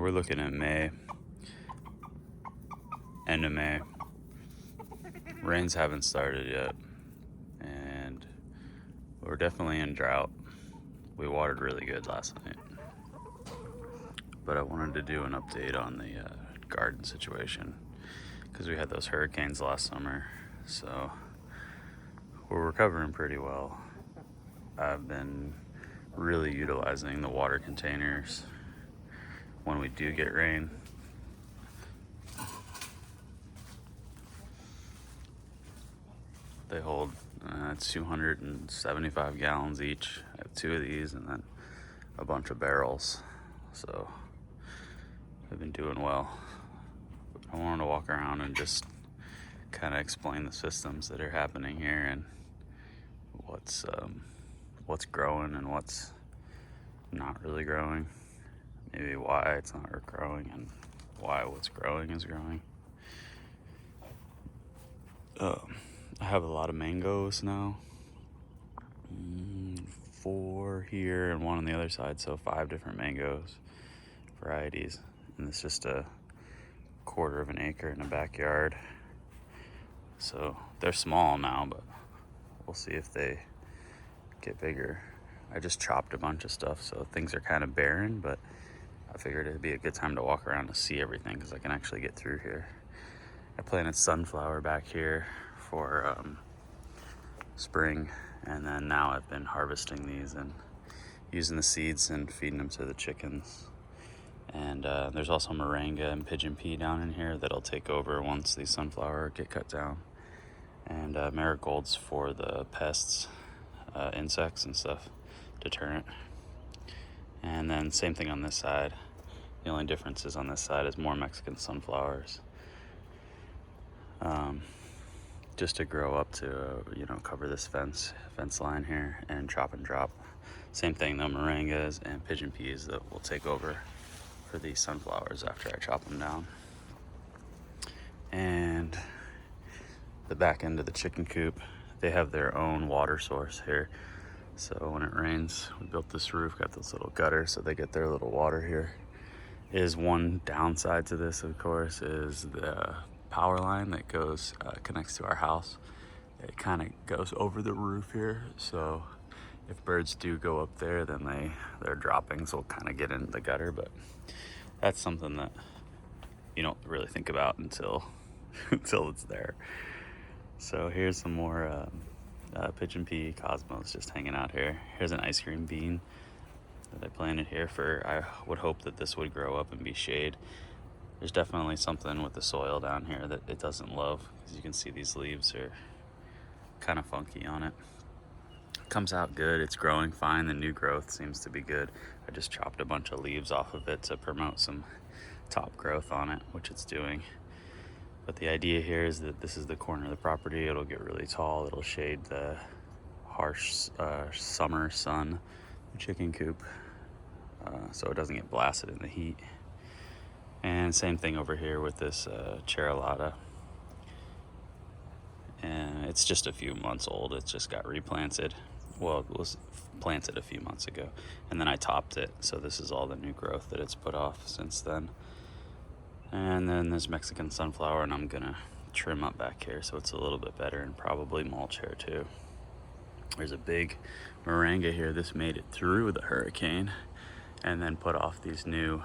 we're looking at May, end of May. Rains haven't started yet, and we're definitely in drought. We watered really good last night, but I wanted to do an update on the garden situation because we had those hurricanes last summer, so we're recovering pretty well. I've been really utilizing the water containers when we do get rain. They hold 275 gallons each. I have 2 of these and then a bunch of barrels. So I've been doing well. I wanted to walk around and just kind of explain the systems that are happening here and what's growing and what's not really growing. Maybe why it's not growing and why what's growing is growing. I have a lot of mangoes now. 4 here and 1 on the other side, so 5 different mangoes varieties. And it's just a 1/4 of an acre in a backyard. So they're small now, but we'll see if they get bigger. I just chopped a bunch of stuff, so things are kind of barren, but I figured it'd be a good time to walk around to see everything because I can actually get through here. I planted sunflower back here for spring, and then now I've been harvesting these and using the seeds and feeding them to the chickens. And there's also moringa and pigeon pea down in here that'll take over once these sunflower get cut down. And marigolds for the pests, insects and stuff, deterrent. And then same thing on this side. The only difference is on this side is more Mexican sunflowers. Just to grow up to, cover this fence line here and chop and drop. Same thing though, moringas and pigeon peas that will take over for these sunflowers after I chop them down. And the back end of the chicken coop, they have their own water source here. So when it rains, we built this roof, got this little gutter, so they get their little water here. Is one downside to this, of course, is the power line that goes connects to our house. It kind of goes over the roof here, so if birds do go up there, then their droppings will kind of get into the gutter. But that's something that you don't really think about until until it's there. So here's some more pigeon pea cosmos just hanging out here. Here's an ice cream bean that I planted here I would hope that this would grow up and be shade. There's definitely something with the soil down here that it doesn't love, because you can see these leaves are kind of funky on it. It comes out good, it's growing fine, the new growth seems to be good. I just chopped a bunch of leaves off of it to promote some top growth on it, which it's doing. But the idea here is that this is the corner of the property. It'll get really tall, it'll shade the harsh summer sun, the chicken coop, so it doesn't get blasted in the heat. And same thing over here with this cherylata. And it's just a few months old. It just got replanted. Well, it was planted a few months ago. And then I topped it. So this is all the new growth that it's put off since then. And then there's Mexican sunflower, and I'm gonna trim up back here so it's a little bit better, and probably mulch here too. There's a big moringa here. This made it through the hurricane and then put off these new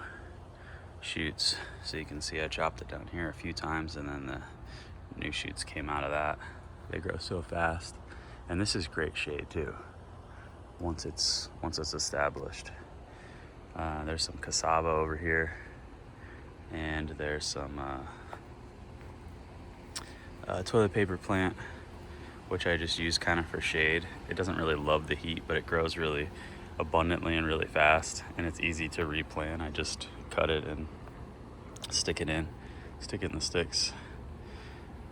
shoots. So you can see I chopped it down here a few times, and then the new shoots came out of that. They grow so fast, and this is great shade too once it's established. There's some cassava over here, and there's some toilet paper plant, which I just use kind of for shade. It doesn't really love the heat, but it grows really abundantly and really fast, and it's easy to replant. I just cut it and stick it in the sticks.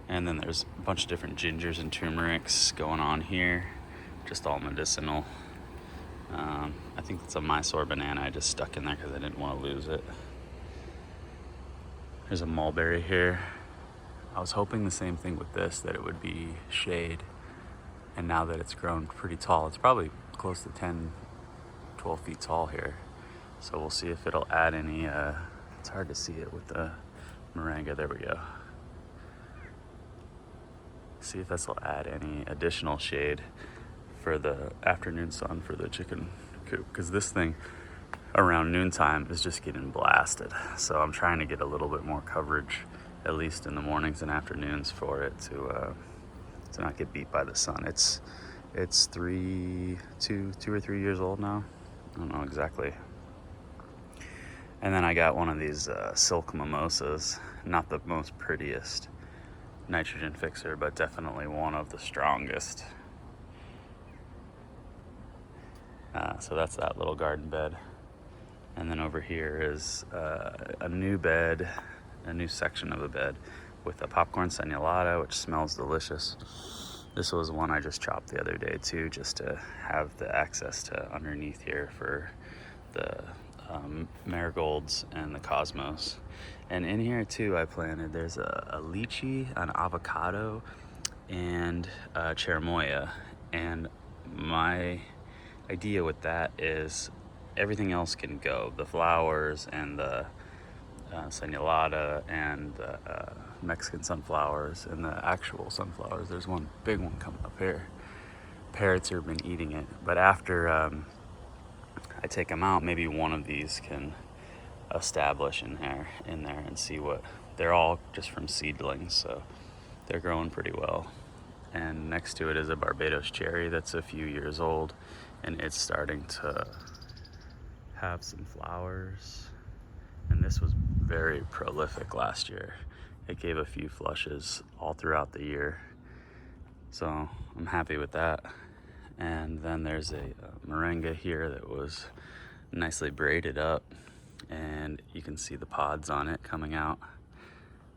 And then there's a bunch of different gingers and turmerics going on here, just all medicinal. I think it's a Mysore banana I just stuck in there because I didn't want to lose it. There's a mulberry here. I was hoping the same thing with this, that it would be shade, and now that it's grown pretty tall, it's probably close to 10-12 feet tall here, so we'll see if it'll add any It's hard to see it with the moringa. There we go. See if this will add any additional shade for the afternoon sun for the chicken coop, because this thing around noontime is just getting blasted. So I'm trying to get a little bit more coverage, at least in the mornings and afternoons, for it to not get beat by the sun. It's 2 or 3 years old now. I don't know exactly. And then I got one of these silk mimosas, not the most prettiest nitrogen fixer, but definitely one of the strongest. So that's that little garden bed. And then over here is a new bed, a new section of a bed with a popcorn cenulata, which smells delicious. This was one I just chopped the other day too, just to have the access to underneath here for the marigolds and the cosmos. And in here too, I planted, there's a lychee, an avocado, and cherimoya. And my idea with that is everything else can go. The flowers and the cenulata and the Mexican sunflowers and the actual sunflowers. There's one big one coming up here. Parrots have been eating it. But after I take them out, maybe one of these can establish in there and see what. They're all just from seedlings, so they're growing pretty well. And next to it is a Barbados cherry that's a few years old, and it's starting to have some flowers. And this was very prolific last year. It gave a few flushes all throughout the year, so I'm happy with that. And then there's a moringa here that was nicely braided up, and you can see the pods on it coming out,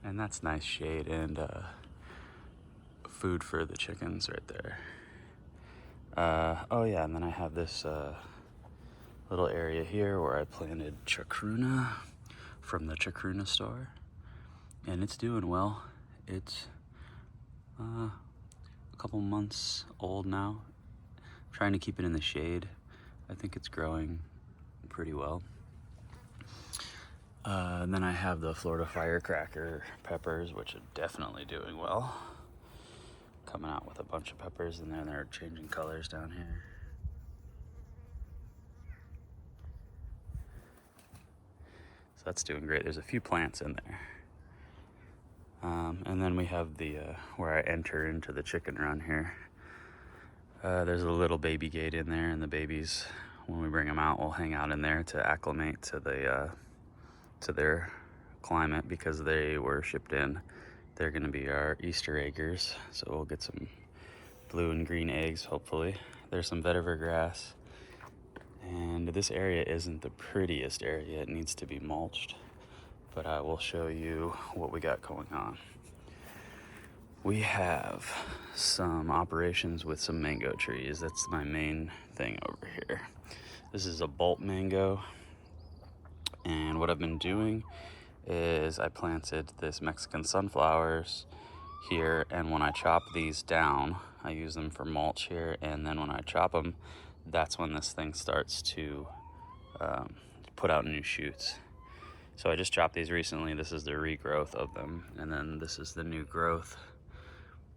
and that's nice shade and food for the chickens right there. Oh yeah, and then I have this little area here where I planted chacruna from the chacruna store, and it's doing well. It's a couple months old now. I'm trying to keep it in the shade. I think it's growing pretty well. And then I have the Florida firecracker peppers, which are definitely doing well. Coming out with a bunch of peppers, and then they're changing colors down here. So that's doing great. There's a few plants in there. And then we have the where I enter into the chicken run here. There's a little baby gate in there, and the babies, when we bring them out, will hang out in there to acclimate to the to their climate, because they were shipped in. They're going to be our Easter eggers, so we'll get some blue and green eggs, hopefully. There's some vetiver grass, and this area isn't the prettiest area. It needs to be mulched, but I will show you what we got going on. We have some operations with some mango trees. That's my main thing over here. This is a bolt mango, and what I've been doing is I planted this Mexican sunflowers here, and when I chop these down, I use them for mulch here, and then when I chop them, that's when this thing starts to put out new shoots. So I just chopped these recently. This is the regrowth of them, and then this is the new growth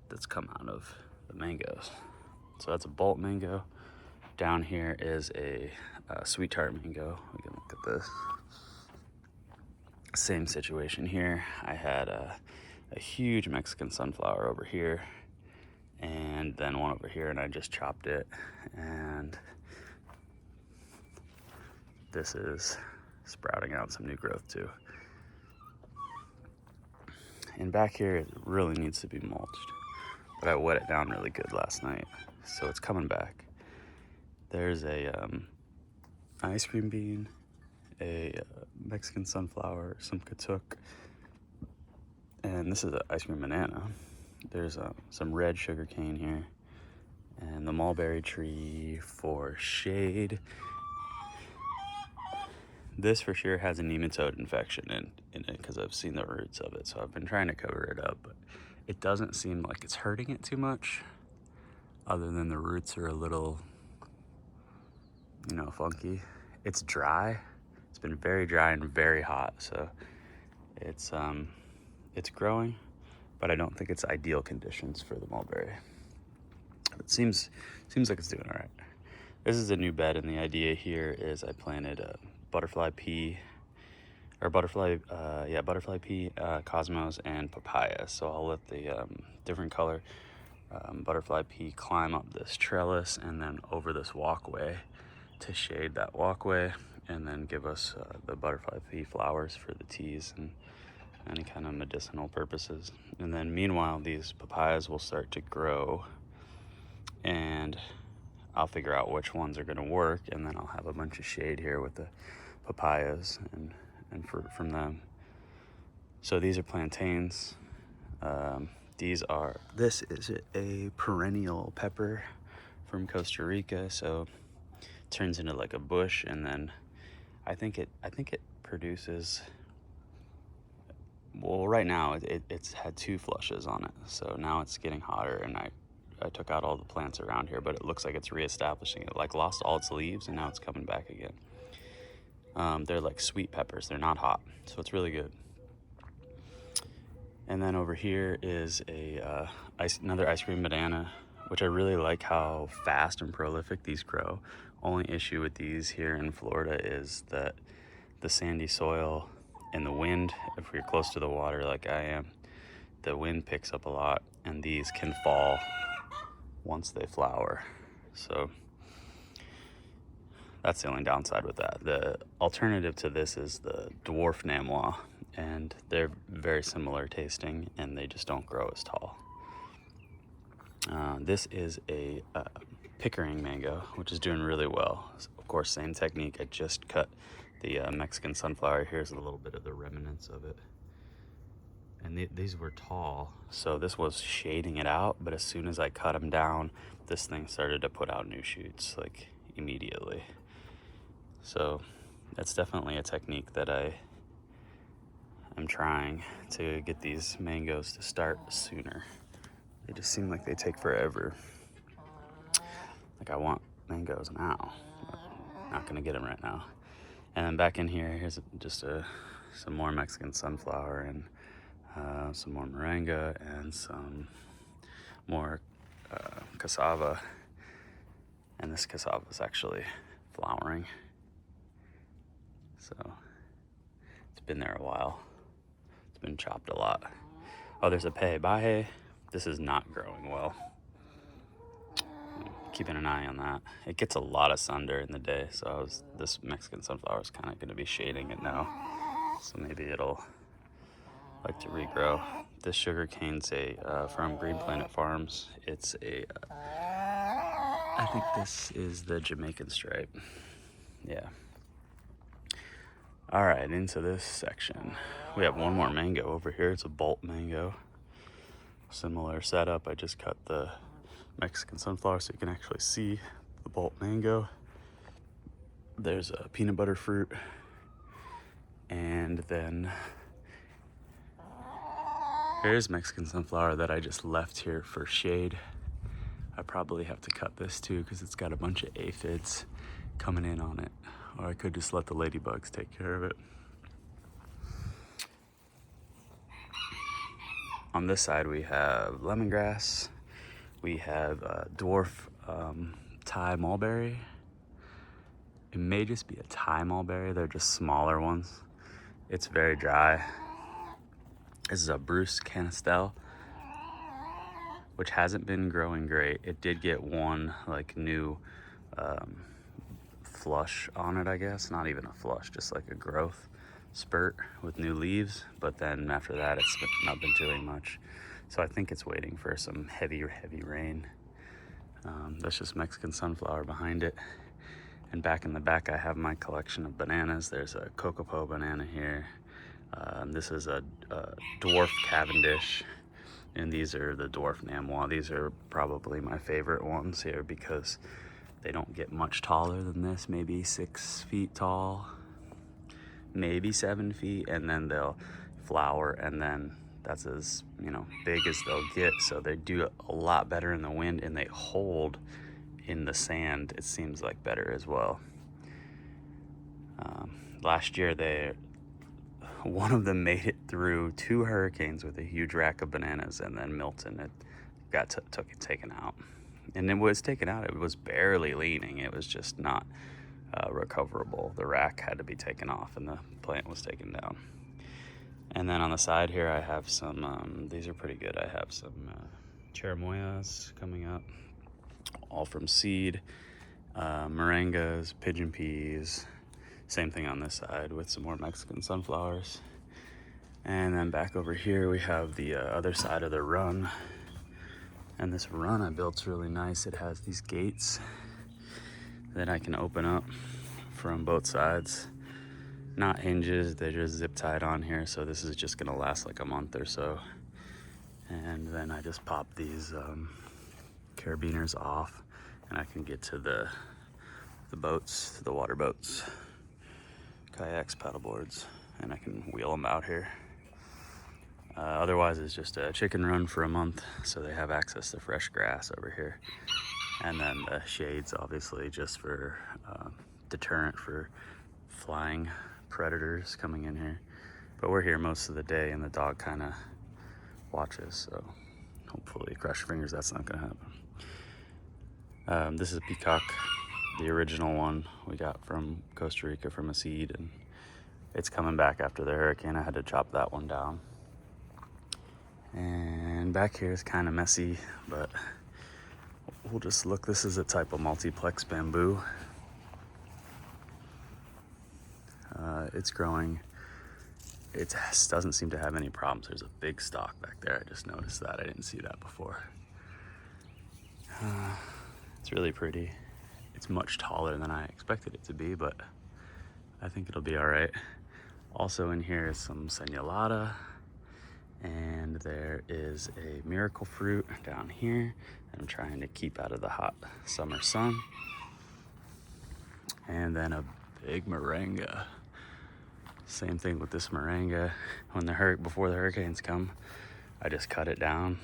that's come out of the mangoes. So that's a bolt mango. Down here is a sweet tart mango. We can look at this. Same situation here. I had a huge Mexican sunflower over here, and then one over here, and I just chopped it, and this is sprouting out some new growth too. And back here, it really needs to be mulched, but I wet it down really good last night, so it's coming back. There's a ice cream bean, a Mexican sunflower, some katuk, and this is an ice cream banana. There's some red sugar cane here, and the mulberry tree for shade. This for sure has a nematode infection in it, because I've seen the roots of it, so I've been trying to cover it up, but it doesn't seem like it's hurting it too much, other than the roots are a little, funky. It's dry, It's been very dry and very hot, so it's growing, but I don't think it's ideal conditions for the mulberry. It seems like it's doing all right. This is a new bed, and the idea here is I planted a butterfly pea, cosmos, and papaya. So I'll let the different color butterfly pea climb up this trellis and then over this walkway to shade that walkway, and then give us the butterfly pea flowers for the teas and any kind of medicinal purposes. And then meanwhile, these papayas will start to grow, and I'll figure out which ones are going to work, and then I'll have a bunch of shade here with the papayas and fruit from them. So these are plantains. This is a perennial pepper from Costa Rica, so it turns into like a bush, and then I think it produces, well, right now it's had 2 flushes on it, so now it's getting hotter, and I took out all the plants around here, but it looks like it's reestablishing. It like lost all its leaves, and now it's coming back again. They're like sweet peppers. They're not hot, so it's really good. And then over here is another ice cream banana, which I really like how fast and prolific these grow. Only issue with these here in Florida is that the sandy soil and the wind, if you're close to the water like I am, the wind picks up a lot, and these can fall once they flower. So that's the only downside with that. The alternative to this is the dwarf Namois, and they're very similar tasting, and they just don't grow as tall. This is a Pickering mango, which is doing really well. Of course, same technique. I just cut the Mexican sunflower. Here's a little bit of the remnants of it. And these were tall, so this was shading it out, but as soon as I cut them down, this thing started to put out new shoots, like, immediately. So that's definitely a technique that I'm trying to get these mangoes to start sooner. They just seem like they take forever. Like, I want mangoes now. I'm not gonna get them right now. And then back in here, here's just some more Mexican sunflower, and some more moringa, and some more cassava. And this cassava is actually flowering. So it's been there a while. It's been chopped a lot. Oh, there's a peje. This is not growing well. Keeping an eye on that. It gets a lot of sun during the day, so this Mexican sunflower is kind of going to be shading it now. So maybe it'll like to regrow. This sugar cane's from Green Planet Farms. It's I think this is the Jamaican stripe. Yeah. All right, into this section. We have one more mango over here. It's a bolt mango. Similar setup. I just cut the Mexican sunflower so you can actually see the bolt mango. There's a peanut butter fruit, and then here's Mexican sunflower that I just left here for shade. I probably have to cut this too because it's got a bunch of aphids coming in on it, or I could just let the ladybugs take care of it. On this side we have lemongrass, we have dwarf Thai mulberry. It may just be a Thai mulberry, they're just smaller ones. It's very dry. This is a Bruce Canistel, which hasn't been growing great. It did get one like new flush on it, I guess. Not even a flush, just like a growth spurt with new leaves. But then after that, it's not been doing much. So I think it's waiting for some heavy rain. That's just Mexican sunflower behind it. And back in the back, I have my collection of bananas. There's a Kokopo banana here. This is a dwarf Cavendish. And these are the dwarf Namois. These are probably my favorite ones here because they don't get much taller than this, maybe 6 feet tall, maybe 7 feet, and then they'll flower, and then that's as big as they'll get. So they do a lot better in the wind, and they hold in the sand, it seems like, better as well. Last year, one of them made it through 2 hurricanes with a huge rack of bananas, and then Milton it got taken out. And it was taken out. It was barely leaning. It was just not recoverable. The rack had to be taken off, and the plant was taken down. And then on the side here, I have some. These are pretty good. I have some cherimoyas coming up, all from seed. Moringas, pigeon peas. Same thing on this side with some more Mexican sunflowers. And then back over here, we have the other side of the run. And this run I built's really nice. It has these gates that I can open up from both sides. Not hinges, they're just zip tied on here. So this is just gonna last like a month or so. And then I just pop these carabiners off, and I can get to the boats, the water boats, kayaks, paddleboards, and I can wheel them out here. Otherwise, it's just a chicken run for a month, so they have access to fresh grass over here. And then the shades, obviously, just for deterrent for flying predators coming in here. But we're here most of the day, and the dog kind of watches, so hopefully, cross your fingers, that's not gonna happen. This is a peacock, the original one we got from Costa Rica from a seed, and it's coming back after the hurricane. I had to chop that one down. And back here is kind of messy, but we'll just look. This is a type of multiplex bamboo. It's growing. It doesn't seem to have any problems. There's a big stalk back there. I just noticed that. I didn't see that before. It's really pretty. It's much taller than I expected it to be, but I think it'll be all right. Also in here is some señalata, and there is a miracle fruit down here that I'm trying to keep out of the hot summer sun. And then a big moringa. Same thing with this moringa. Before the hurricanes come, I just cut it down,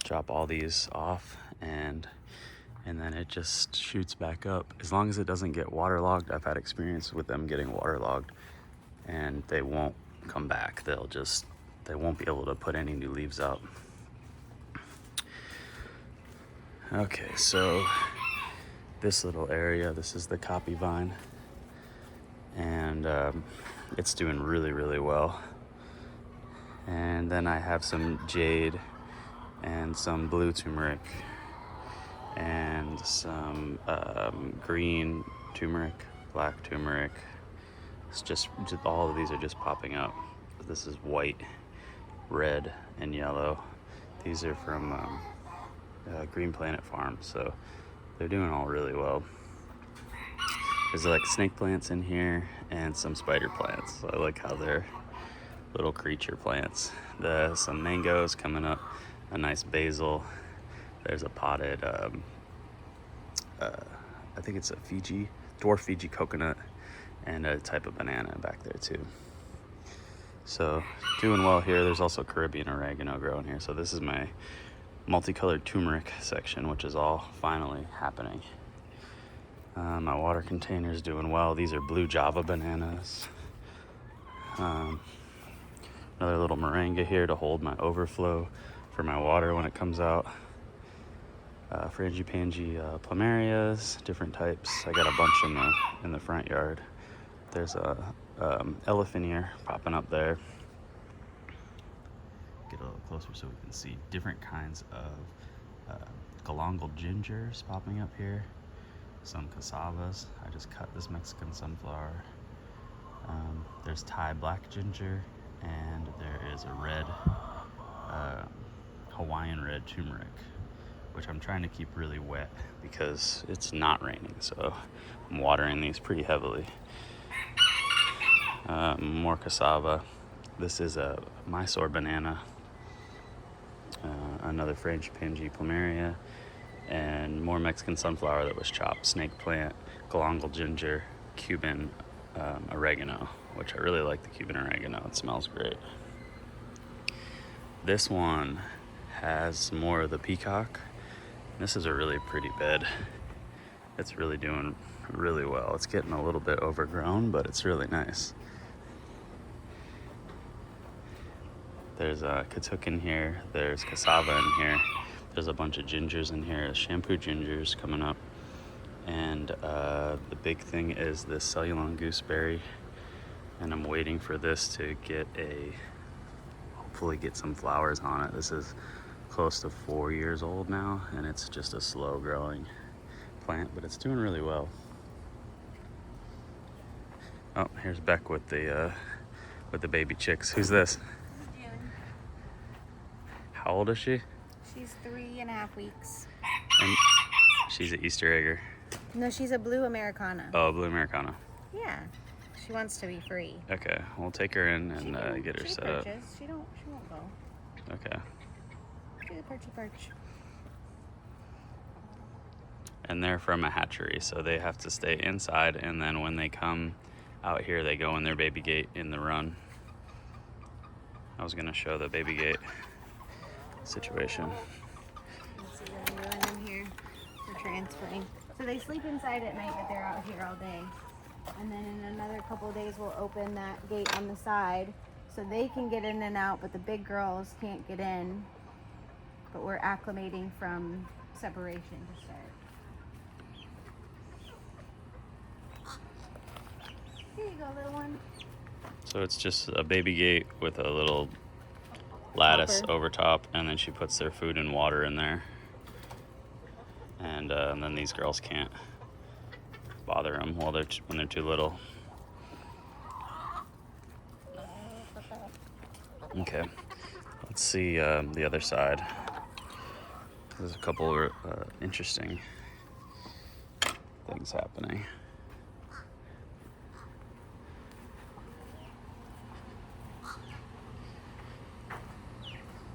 chop all these off, and then it just shoots back up. As long as it doesn't get waterlogged. I've had experience with them getting waterlogged, and they won't come back. They won't be able to put any new leaves out. Okay, so this little area, this is the copy vine, and it's doing really, really well. And then I have some jade and some blue turmeric and some green turmeric, black turmeric. It's just all of these are just popping up. This is white, red, and yellow. These are from Green Planet Farm, so they're doing all really well. There's like snake plants in here and some spider plants. So I like how they're little creature plants. Some mangoes coming up, a nice basil. There's a potted, I think it's a dwarf Fiji coconut, and a type of banana back there too. So doing well here. There's also Caribbean oregano growing here. So this is my multicolored turmeric section, which is all finally happening. My water container is doing well. These are blue Java bananas. Another little moringa here to hold my overflow for my water when it comes out. Frangipani plumerias, different types. I got a bunch in the front yard. There's a elephant ear popping up there. Get a little closer so we can see different kinds of galangal gingers popping up here. Some cassavas. I just cut this Mexican sunflower. There's Thai black ginger, and there is a red Hawaiian red turmeric, which I'm trying to keep really wet because it's not raining, so I'm watering these pretty heavily. More cassava. This is a Mysore banana, another Frangipani plumeria, and more Mexican sunflower that was chopped, snake plant, galangal ginger, Cuban oregano, which I really like the Cuban oregano. It smells great. This one has more of the peacock. This is a really pretty bed. It's really doing really well. It's getting a little bit overgrown, but it's really nice. There's a katuk in here. There's cassava in here. There's a bunch of gingers in here. Shampoo gingers coming up. And the big thing is this Cellulon gooseberry. And I'm waiting for this to hopefully get some flowers on it. This is close to 4 years old now, and it's just a slow growing plant, but it's doing really well. Oh, here's Beck with the baby chicks. Who's this? June. How old is she? She's 3.5 weeks. And she's an Easter egger. No, she's a blue Americana. Oh, blue Americana. Yeah. She wants to be free. Okay, we'll take her in and get her she set perches. up. She won't go. Okay. Do the perchy perch. And they're from a hatchery, so they have to stay inside, and then when they come out here, they go in their baby gate in the run. I was gonna show the baby gate situation. Let's see what I'm doing in here. We're transferring. So they sleep inside at night, but they're out here all day. And then in another couple of days, we'll open that gate on the side so they can get in and out, but the big girls can't get in. But we're acclimating from separation to start. Here you go, little one. So it's just a baby gate with a little lattice Hopper over top, and then she puts their food and water in there. And then these girls can't bother them when they're too little. Okay, let's see the other side. There's a couple of interesting things happening.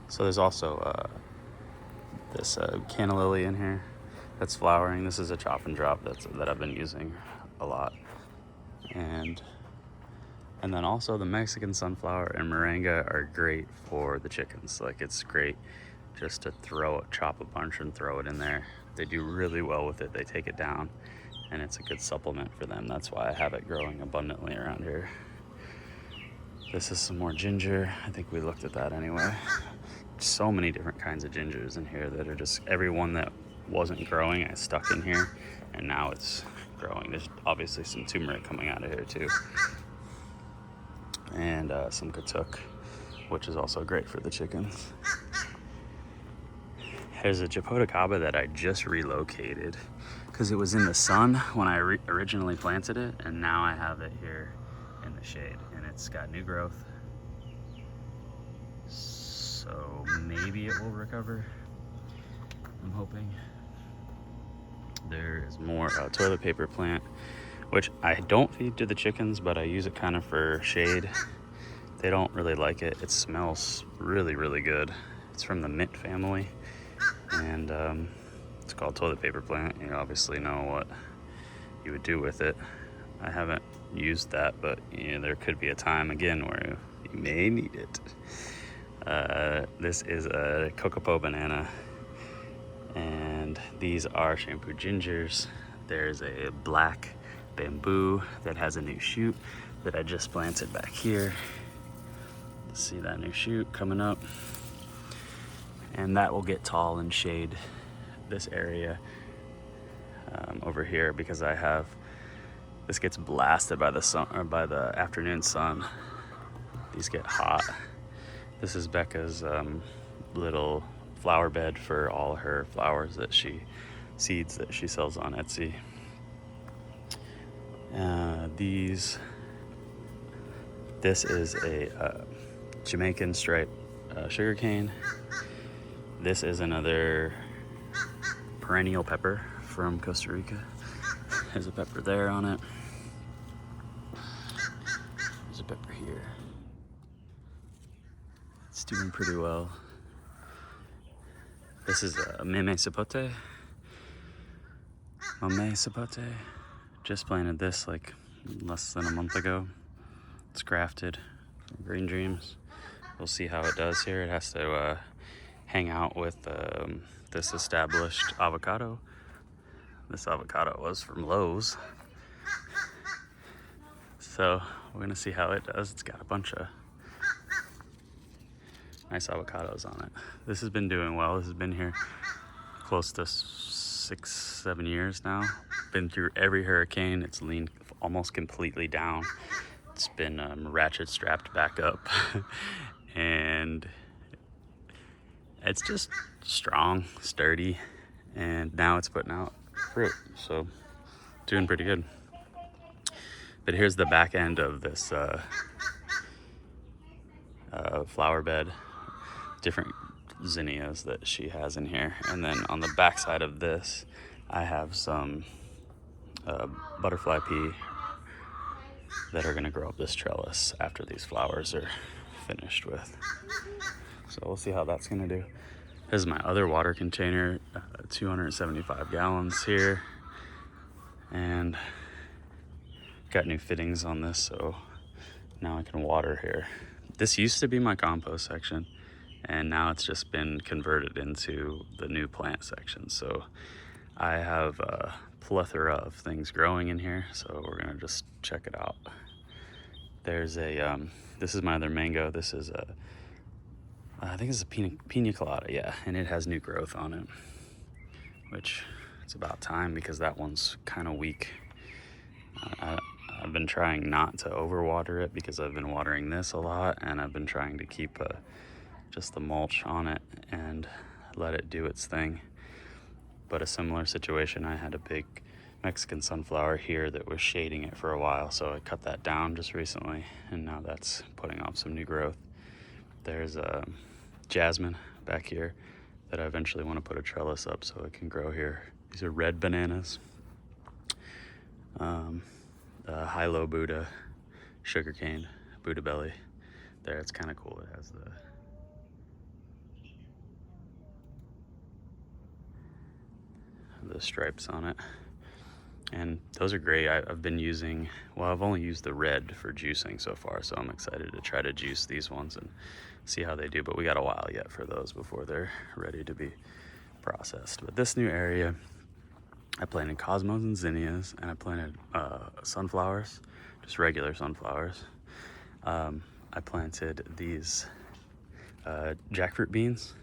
So there's also this canna lily in here that's flowering. This is a chop and drop that I've been using a lot. And then also the Mexican sunflower and moringa are great for the chickens. Like, it's great just to chop a bunch and throw it in there. They do really well with it. They take it down, and it's a good supplement for them. That's why I have it growing abundantly around here. This is some more ginger. I think we looked at that anyway. So many different kinds of gingers in here that are just, every one that wasn't growing I stuck in here, and now it's growing. There's obviously some turmeric coming out of here too, and some katuk, which is also great for the chickens. There's a Japoticaba that I just relocated because it was in the sun when I originally planted it, and now I have it here in the shade, and it's got new growth. So maybe it will recover, I'm hoping. There is more toilet paper plant, which I don't feed to the chickens, but I use it kind of for shade. They don't really like it. It smells really, really good. It's from the mint family, and it's called toilet paper plant. You obviously know what you would do with it. I haven't used that, but there could be a time again where you may need it. This is a Kokopo banana, and these are shampoo gingers. There's a black bamboo that has a new shoot that I just planted back here. See that new shoot coming up, and that will get tall and shade this area over here, because this gets blasted by the sun, or by the afternoon sun. These get hot. This is Becca's little flower bed for all her flowers seeds that she sells on Etsy. This is a Jamaican striped sugarcane. This is another perennial pepper from Costa Rica. There's a pepper there on it. There's a pepper here. It's doing pretty well. This is a Mame Sapote. Mame Sapote. Just planted this like less than a month ago. It's grafted from Green Dreams. We'll see how it does here. It has to hang out with this established avocado This avocado was from Lowe's. So we're gonna see how it does. It's got a bunch of nice avocados on it. This has been doing well. This has been here close to 6-7 years now. Been through every hurricane. It's leaned almost completely down. It's been ratchet strapped back up. And it's just strong, sturdy, and now it's putting out fruit. So doing pretty good. But here's the back end of this flower bed. Different zinnias that she has in here. And then on the back side of this, I have some butterfly pea that are gonna grow up this trellis after these flowers are finished with. So we'll see how that's gonna do. This is my other water container, 275 gallons here. And got new fittings on this, so now I can water here. This used to be my compost section, and now it's just been converted into the new plant section. So I have a plethora of things growing in here, so we're gonna just check it out. There's a, this is my other mango. This is a, I think it's a pina colada, yeah, and it has new growth on it, which it's about time because that one's kind of weak. I've been trying not to overwater it because I've been watering this a lot, and I've been trying to keep just the mulch on it and let it do its thing. But a similar situation, I had a big Mexican sunflower here that was shading it for a while, so I cut that down just recently, and now that's putting off some new growth. There's a jasmine back here that I eventually want to put a trellis up so it can grow here. These are red bananas. High-low Buddha, sugarcane, Buddha belly. There, it's kind of cool. It has the stripes on it, and those are great. I've been using, well, I've only used the red for juicing so far, so I'm excited to try to juice these ones and see how they do, but we got a while yet for those before they're ready to be processed. But this new area, I planted cosmos and zinnias, and I planted sunflowers, just regular sunflowers. I planted these jackfruit beans,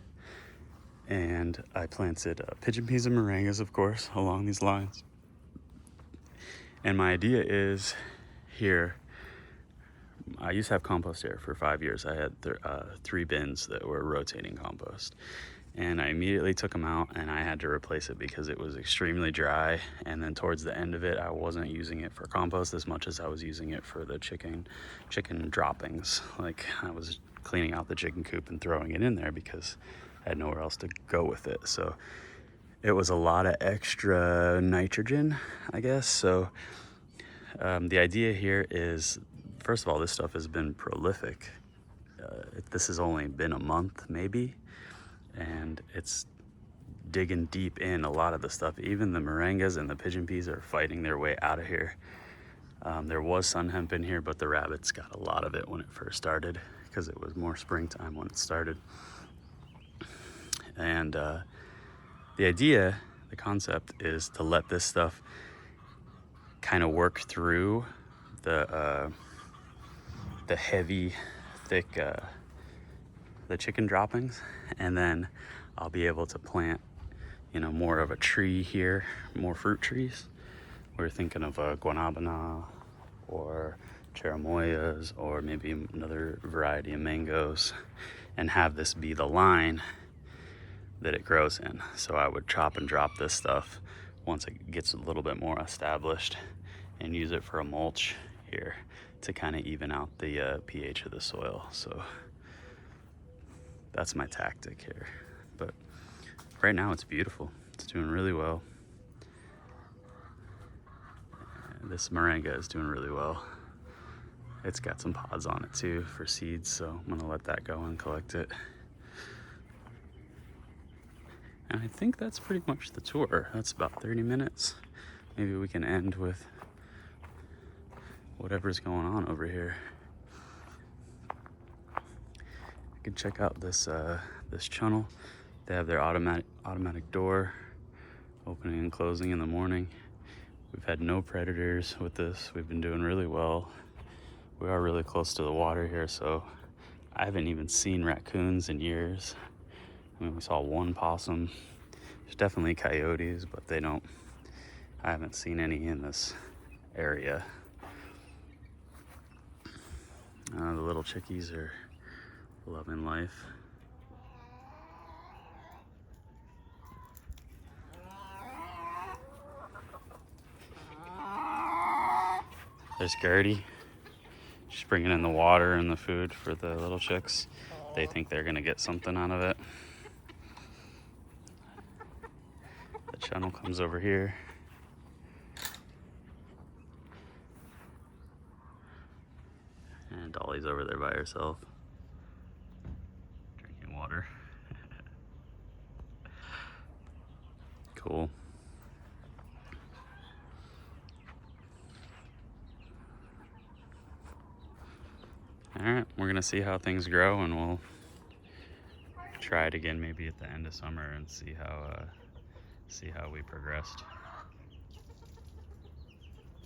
and I planted pigeon peas and moringas, of course, along these lines. And my idea is here, I used to have compost here for 5 years. I had 3 bins that were rotating compost. And I immediately took them out, and I had to replace it because it was extremely dry. And then towards the end of it, I wasn't using it for compost as much as I was using it for the chicken droppings. Like, I was cleaning out the chicken coop and throwing it in there because I had nowhere else to go with it. So it was a lot of extra nitrogen, I guess. So the idea here is, first of all, this stuff has been prolific. This has only been a month, maybe. And it's digging deep in a lot of the stuff. Even the moringas and the pigeon peas are fighting their way out of here. There was sun hemp in here, but the rabbits got a lot of it when it first started because it was more springtime when it started. And the idea, the concept, is to let this stuff kind of work through the heavy, thick the chicken droppings, and then I'll be able to plant, more of a tree here, more fruit trees. We're thinking of guanabana or cherimoyas or maybe another variety of mangoes, and have this be the line that it grows in. So I would chop and drop this stuff once it gets a little bit more established and use it for a mulch here to kind of even out the pH of the soil. So that's my tactic here. But right now it's beautiful. It's doing really well. And this moringa is doing really well. It's got some pods on it too for seeds, so I'm gonna let that go and collect it. And I think that's pretty much the tour. That's about 30 minutes. Maybe we can end with whatever's going on over here. You can check out this Chunnel. They have their automatic door opening and closing in the morning. We've had no predators with this. We've been doing really well. We are really close to the water here, so I haven't even seen raccoons in years. I mean, we saw one possum. There's definitely coyotes, but I haven't seen any in this area. The little chickies are loving life. There's Gertie. She's bringing in the water and the food for the little chicks. They think they're gonna get something out of it. The Chunnel comes over here. And Dolly's over there by herself, drinking water. Cool. All right, we're gonna see how things grow, and we'll try it again maybe at the end of summer and see how we progressed.